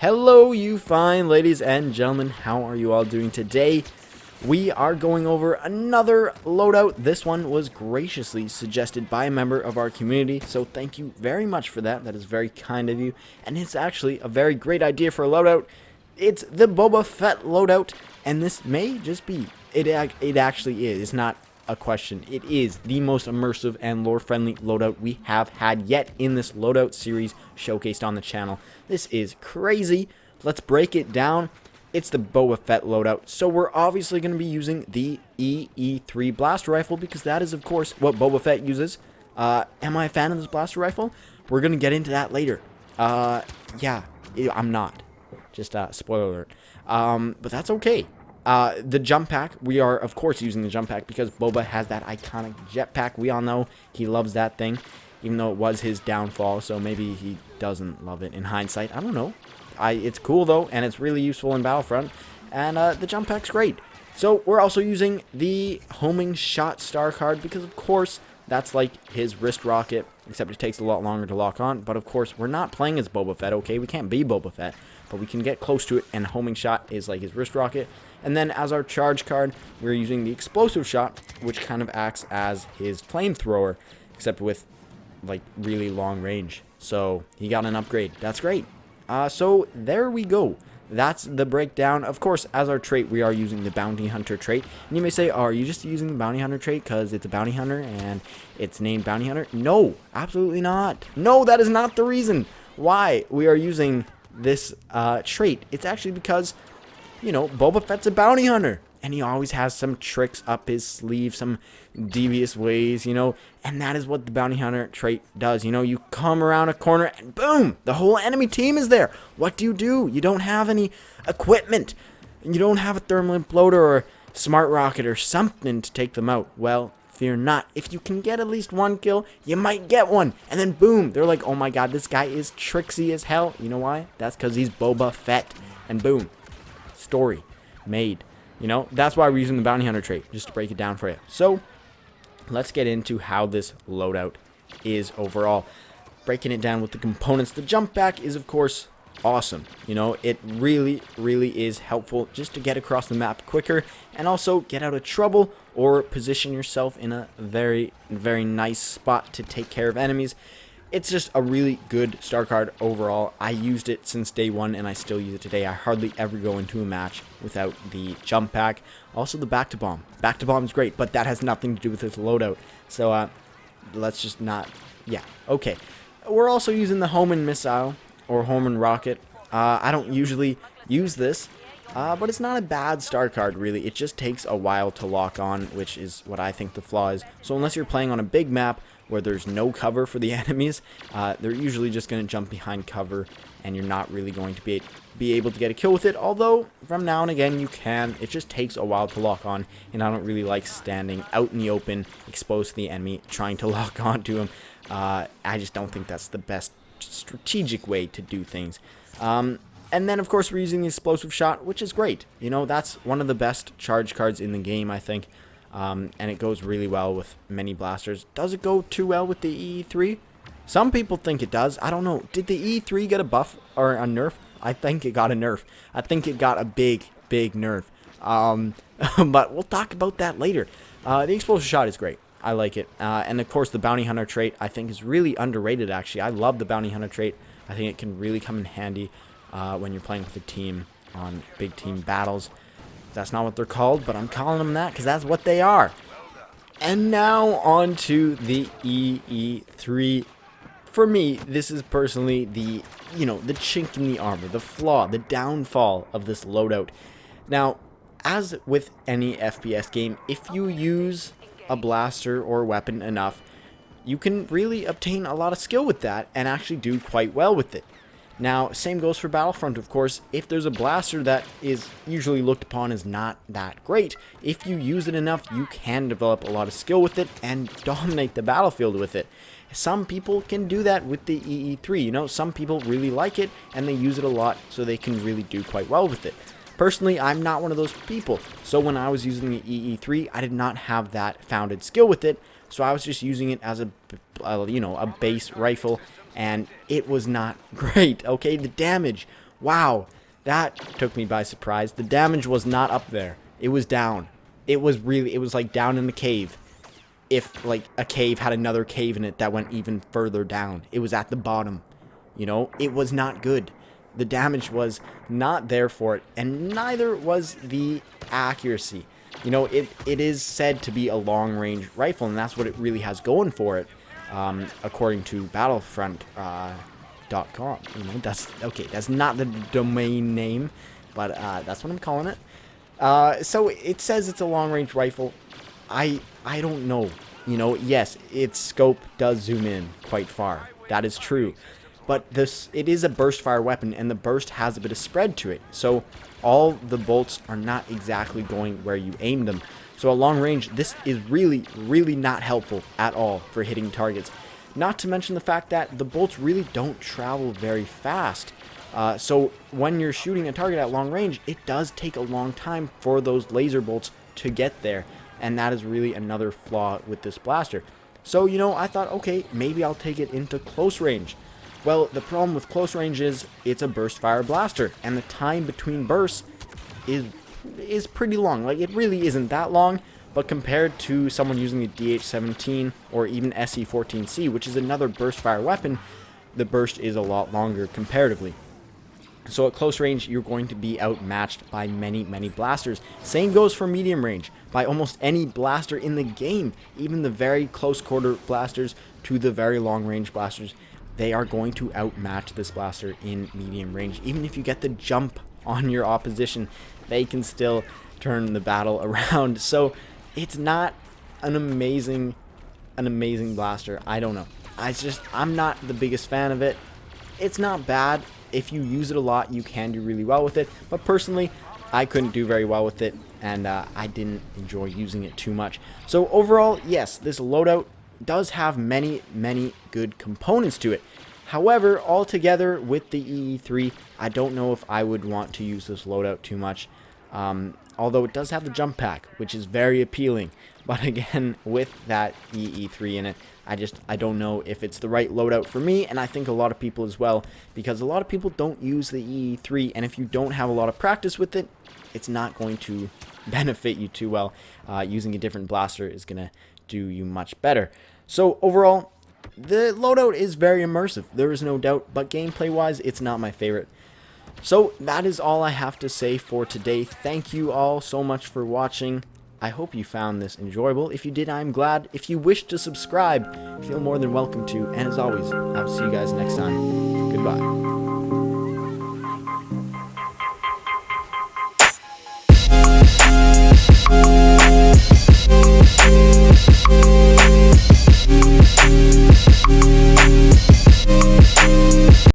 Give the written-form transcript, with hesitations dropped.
Hello, you fine ladies and gentlemen. How are you all doing today? We are going over another loadout. This one was graciously suggested by a member of our community, so thank you very much for that. That is very kind of you, and it's actually a very great idea for a loadout. It's the Boba Fett loadout, and this may just be, it actually is. It's not a question. It is the most immersive and lore-friendly loadout we have had yet in this loadout series showcased on the channel. This is crazy. Let's break it down. It's the Boba Fett loadout, so we're obviously going to be using the EE-3 blaster rifle because that is, of course, what Boba Fett uses. Am I a fan of this blaster rifle? We're going to get into that later. Yeah, I'm not. Just spoiler alert. But that's okay. The jump pack, we are, of course, using the jump pack because Boba has that iconic jetpack. We all know he loves that thing, even though it was his downfall, so maybe he doesn't love it in hindsight. I don't know. It's cool, though, and it's really useful in Battlefront, and the jump pack's great. So we're also using the homing shot star card because, of course, that's like his wrist rocket, except it takes a lot longer to lock on. But, of course, we're not playing as Boba Fett, okay? We can't be Boba Fett, but we can get close to it, and homing shot is like his wrist rocket. And then as our charge card, we're using the explosive shot, which kind of acts as his flamethrower, except with, like, really long range. So he got an upgrade. That's great. So there we go. That's the breakdown. Of course, as our trait, we are using the Bounty Hunter trait. And you may say, oh, are you just using the Bounty Hunter trait because it's a Bounty Hunter and it's named Bounty Hunter? No, absolutely not. No, that is not the reason why we are using this trait. It's actually because, you know, Boba Fett's a bounty hunter, and he always has some tricks up his sleeve, some devious ways, you know, and that is what the bounty hunter trait does. You know, you come around a corner and boom, the whole enemy team is there. What do? You don't have any equipment. You don't have a thermal imploder or smart rocket or something to take them out. Well, fear not. If you can get at least one kill, you might get one. And then boom, they're like, oh my god, this guy is tricksy as hell. You know why? That's because he's Boba Fett. And boom. Story made. You know, that's why we're using the bounty hunter trait, just to break it down for you. So let's get into how this loadout is overall. Breaking it down with the components. The jump pack is, of course, awesome. You know, it really is helpful just to get across the map quicker and also get out of trouble or position yourself in a very nice spot to take care of enemies. It's just a really good star card overall. I used it since day one, and I still use it today. I hardly ever go into a match without the jump pack. Also, the back to bomb. Back to bomb is great, but that has nothing to do with this loadout. So, let's just not... Yeah, okay. We're also using the Homan missile, or Homan rocket. I don't usually use this, but it's not a bad star card, really. It just takes a while to lock on, which is what I think the flaw is. So, unless you're playing on a big map, where there's no cover for the enemies, they're usually just going to jump behind cover, and you're not really going to be able to get a kill with it, although from now and again you can. It just takes a while to lock on, and I don't really like standing out in the open, exposed to the enemy, trying to lock on to him. I just don't think that's the best strategic way to do things. And then, of course, we're using the explosive shot, which is great. You know, that's one of the best charge cards in the game, I think. And it goes really well with many blasters. Does it go too well with the EE-3? Some people think it does. I don't know. Did the EE-3 get a buff or a nerf? I think it got a nerf. I think it got a big nerf. But we'll talk about that later. The explosive shot is great. I like it. And of course, the bounty hunter trait I think is really underrated, actually. I love the bounty hunter trait. I think it can really come in handy when you're playing with a team on big team battles. That's not what they're called, but I'm calling them that because that's what they are. And now on to the EE-3. For me, this is personally the, you know, the chink in the armor, the flaw, the downfall of this loadout. Now, as with any FPS game, if you use a blaster or weapon enough, you can really obtain a lot of skill with that and actually do quite well with it. Now, same goes for Battlefront, of course. If there's a blaster that is usually looked upon as not that great, if you use it enough, you can develop a lot of skill with it and dominate the battlefield with it. Some people can do that with the EE-3. You know, some people really like it and they use it a lot, so they can really do quite well with it. Personally, I'm not one of those people, so when I was using the EE-3, I did not have that founded skill with it, so I was just using it as a base rifle, and it was not great, okay? The damage Wow, that took me by surprise. The damage was not up there. It was down. It was like down in the cave. If like a cave had another cave in it that went even further down. It was at the bottom. You know, it was not good. The damage was not there for it, and neither was the accuracy. You know, it is said to be a long-range rifle, and that's what it really has going for it, according to Battlefront .com. You know, that's not the domain name, but that's what I'm calling it. So it says it's a long-range rifle. I don't know. You know, yes, its scope does zoom in quite far. That is true. But it is a burst fire weapon, and the burst has a bit of spread to it. So all the bolts are not exactly going where you aim them. So at long range, this is really, really not helpful at all for hitting targets. Not to mention the fact that the bolts really don't travel very fast. So when you're shooting a target at long range, it does take a long time for those laser bolts to get there. And that is really another flaw with this blaster. So, you know, I thought, okay, maybe I'll take it into close range. Well, the problem with close range is it's a burst fire blaster, and the time between bursts is pretty long. Like, it really isn't that long, but compared to someone using the DH-17 or even SE-14C, which is another burst fire weapon, the burst is a lot longer comparatively. So at close range, you're going to be outmatched by many, many blasters. Same goes for medium range, by almost any blaster in the game. Even the very close quarter blasters to the very long range blasters, they are going to outmatch this blaster in medium range. Even if you get the jump on your opposition, they can still turn the battle around. So it's not an amazing blaster. I don't know. I'm not the biggest fan of it. It's not bad. If you use it a lot, you can do really well with it. But personally, I couldn't do very well with it, and I didn't enjoy using it too much. So overall, yes, this loadout does have many, many good components to it. However, altogether with the EE-3, I don't know if I would want to use this loadout too much. Although it does have the jump pack, which is very appealing. But again, with that EE-3 in it, I don't know if it's the right loadout for me, and I think a lot of people as well, because a lot of people don't use the EE-3, and if you don't have a lot of practice with it, it's not going to benefit you too well. Using a different blaster is going to do you much better. So overall, the loadout is very immersive, there is no doubt, but gameplay-wise, it's not my favorite. So that is all I have to say for today. Thank you all so much for watching. I hope you found this enjoyable. If you did, I'm glad. If you wish to subscribe, feel more than welcome to. And as always, I'll see you guys next time. Goodbye.